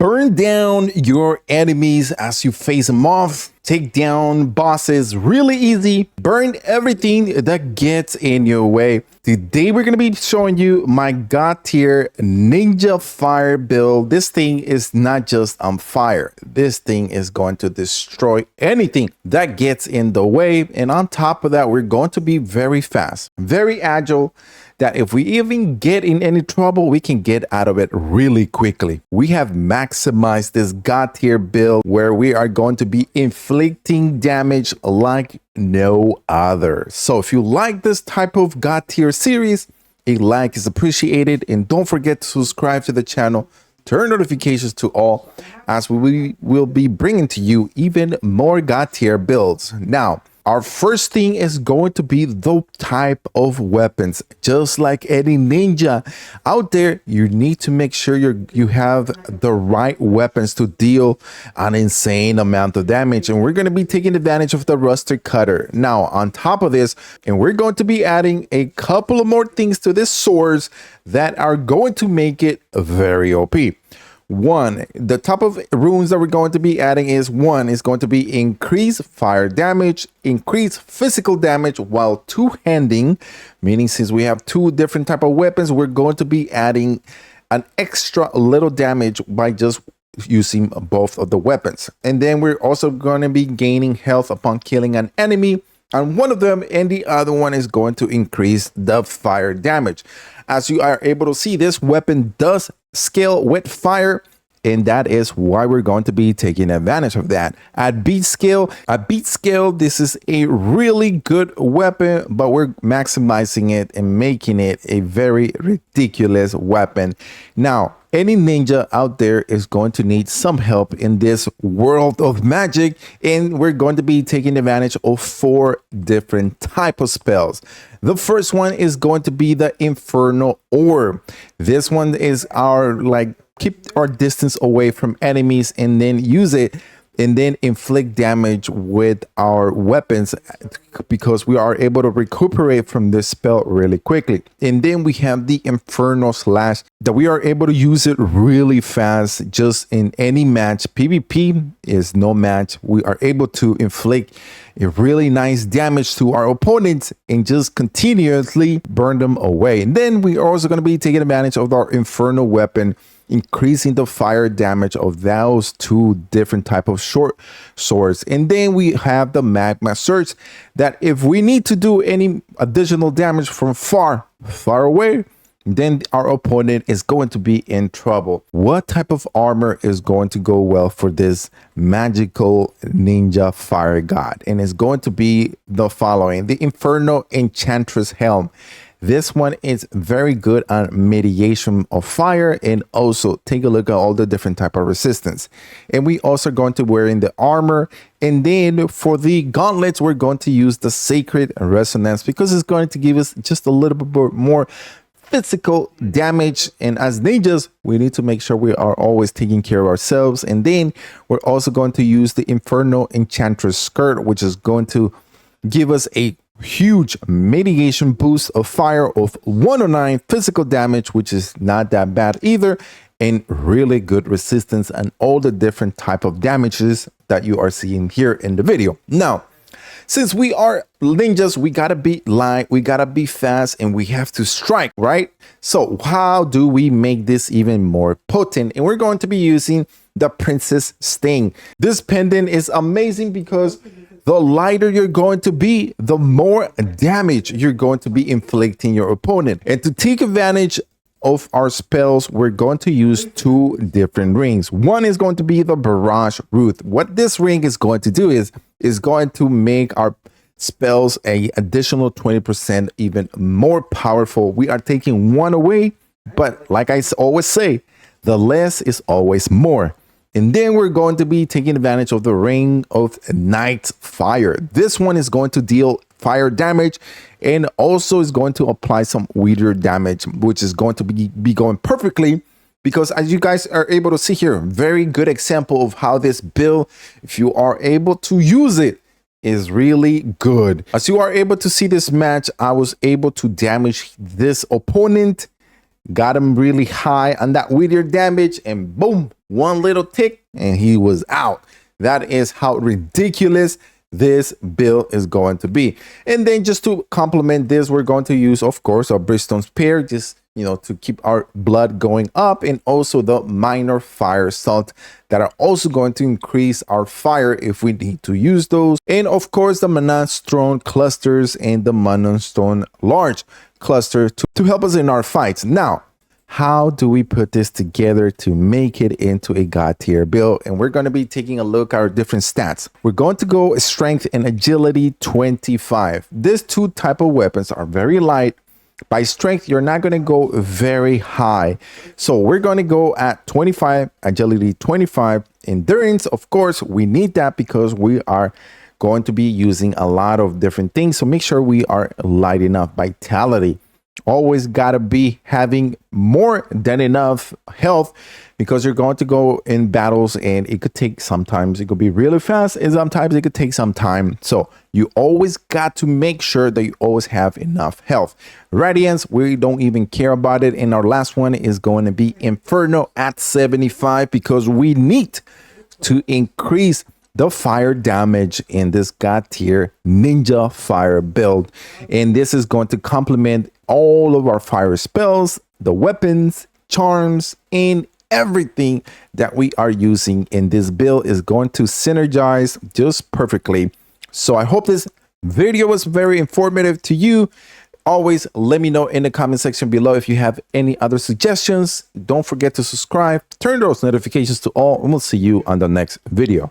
Burn down your enemies as you face them off. Take down bosses really easy. Burn everything that gets in your way. Today we're going to be showing you my god tier ninja fire build. This thing is not just on fire. This thing is going to destroy anything that gets in the way. And on top of that, we're going to be very fast, very agile, that if we even get in any trouble, we can get out of it really quickly. We have maximized this god tier build where we are going to be inflicting damage like no other. So if you like this type of god tier series, a like is appreciated, and don't forget to subscribe to the channel, turn notifications to all, as we will be bringing to you even more god tier builds. Now, our first thing is going to be the type of weapons. Just like any ninja out there, you need to make sure you have the right weapons to deal an insane amount of damage. And we're going to be taking advantage of the Rusted Cutter. Now, on top of this, and we're going to be adding a couple of more things to this swords that are going to make it very OP. One, the type of runes that we're going to be adding is going to be increased fire damage, increased physical damage while two-handing, meaning since we have two different type of weapons, we're going to be adding an extra little damage by just using both of the weapons. And then we're also going to be gaining health upon killing an enemy on one of them, and the other one is going to increase the fire damage. As you are able to see, this weapon does scale with fire, and that is why we're going to be taking advantage of that. At beat scale, this is a really good weapon, but we're maximizing it and making it a very ridiculous weapon. Now, any ninja out there is going to need some help in this world of magic, and we're going to be taking advantage of 4 different type of spells. The first one is going to be the Infernal Orb. This one is our keep our distance away from enemies and then use it and then inflict damage with our weapons, because we are able to recuperate from this spell really quickly. And then we have the Infernal Slash that we are able to use it really fast just in any match. PvP is no match. We are able to inflict a really nice damage to our opponents and just continuously burn them away. And then we are also going to be taking advantage of our Infernal Weapon, increasing the fire damage of those 2 different type of short swords. And then we have the Magma Surge, that if we need to do any additional damage from far away, then our opponent is going to be in trouble. What type of armor is going to go well for this magical ninja fire god? And it's going to be the following: the Inferno Enchantress Helm. This one is very good on mediation of fire, and also take a look at all the different type of resistance. And we also going to wear in the armor. And then for the gauntlets, we're going to use the Sacred Resonance, because it's going to give us just a little bit more physical damage. And as ninjas, we need to make sure we are always taking care of ourselves. And then we're also going to use the Inferno Enchantress Skirt, which is going to give us a huge mitigation boost of fire of 109 physical damage, which is not that bad either, and really good resistance and all the different type of damages that you are seeing here in the video. Now, since we are ninjas, we gotta be light, we gotta be fast, and we have to strike, right? So how do we make this even more potent? And we're going to be using the Princess Sting. This pendant is amazing because the lighter you're going to be, the more damage you're going to be inflicting your opponent. And to take advantage of our spells, we're going to use 2 different rings. One is going to be the Barrage Root. What this ring is going to do is going to make our spells a additional 20% even more powerful. We are taking one away, but like I always say, the less is always more. And then we're going to be taking advantage of the Ring of Night Fire. This one is going to deal fire damage and also is going to apply some weather damage, which is going to be going perfectly, because as you guys are able to see here, very good example of how this build, if you are able to use it, is really good. As you are able to see this match, I was able to damage this opponent got him really high on that meteor damage, and boom, one little tick and he was out. That is how ridiculous this build is going to be. And then just to complement this, we're going to use, of course, our Brimstone Spear, just, you know, to keep our blood going up, and also the minor fire salt that are also going to increase our fire if we need to use those. And of course, the Mana Stone clusters and the Mana Stone large cluster to help us in our fights. Now, how do we put this together to make it into a god tier build? And we're going to be taking a look at our different stats. We're going to go strength and agility 25. These two type of weapons are very light. By strength, you're not going to go very high. So we're going to go at 25, agility 25. Endurance, of course, we need that because we are going to be using a lot of different things. So make sure we are light enough. Vitality. Always gotta be having more than enough health, because you're going to go in battles and it could take, sometimes it could be really fast and sometimes it could take some time. So you always got to make sure that you always have enough health. Radiance, we don't even care about it. And our last one is going to be Inferno at 75, because we need to increase the fire damage in this god tier ninja fire build. And this is going to complement all of our fire spells, the weapons, charms, and everything that we are using in this build is going to synergize just perfectly. So I hope this video was very informative to you. Always let me know in the comment section below if you have any other suggestions. Don't forget to subscribe, turn those notifications to all, and we'll see you on the next video.